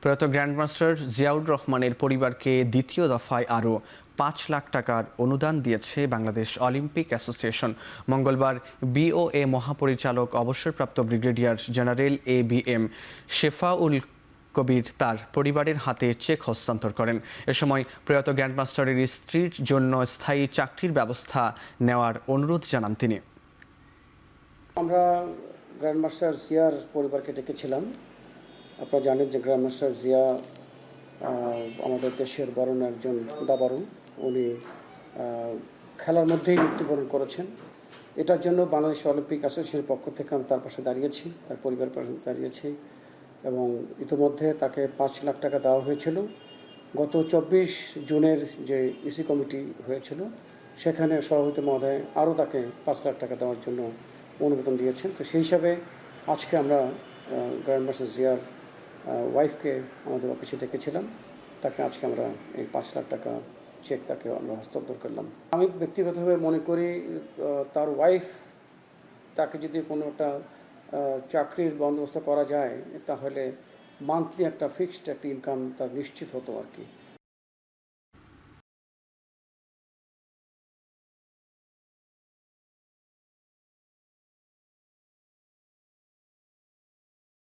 প্রয়াত গ্র্যান্ডমাস্টার জিয়াউর রহমানের পরিবারকে দ্বিতীয় দফায় আরও ৫ লাখ টাকার অনুদান দিয়েছে বাংলাদেশ অলিম্পিক অ্যাসোসিয়েশন। মঙ্গলবার বিওএ মহাপরিচালক অবসরপ্রাপ্ত ব্রিগেডিয়ার জেনারেল ABM শেফাউল কবির তার পরিবারের হাতে চেক হস্তান্তর করেন। এ সময় প্রয়াত গ্র্যান্ডমাস্টারের স্ত্রীর জন্য স্থায়ী চাকরির ব্যবস্থা নেওয়ার অনুরোধ জানান তিনি। আমরা গ্র্যান্ডমাস্টার জিয়ার পরিবারকে ডেকেছিলাম। আপনারা জানেন যে গ্র্যান্ডমাস্টার জিয়া আমাদের দেশের বরণ একজন দাবারু। উনি খেলার মধ্যেই মৃত্যুবরণ করেছেন। এটার জন্য বাংলাদেশ অলিম্পিক অ্যাসোসিয়েশনের পক্ষ থেকে আমি তার পাশে দাঁড়িয়েছি, তার পরিবারের পাশে দাঁড়িয়েছি এবং ইতিমধ্যে তাকে ৫ লাখ টাকা দেওয়া হয়েছিল। গত ২৪ জুনের যে ইসি কমিটি হয়েছিল সেখানে সভাপতি মহোদয় আরও তাকে ৫ লাখ টাকা দেওয়ার জন্য অনুমোদন দিয়েছেন। তো সেই হিসাবে আজকে আমরা গ্র্যান্ডমাস্টার জিয়ার ওয়াইফকে আমাদের অফিসে ডেকেছিলাম। তাকে আজকে আমরা এই ৫ লাখ টাকা চেক তাকে আমরা হস্তান্তর করলাম। আমি ব্যক্তিগতভাবে মনে করি তার ওয়াইফ তাকে যদি কোনো একটা চাকরির বন্দোবস্ত করা যায় তাহলে মান্থলি একটা ফিক্সড একটা ইনকাম তার নিশ্চিত হতো আর কি।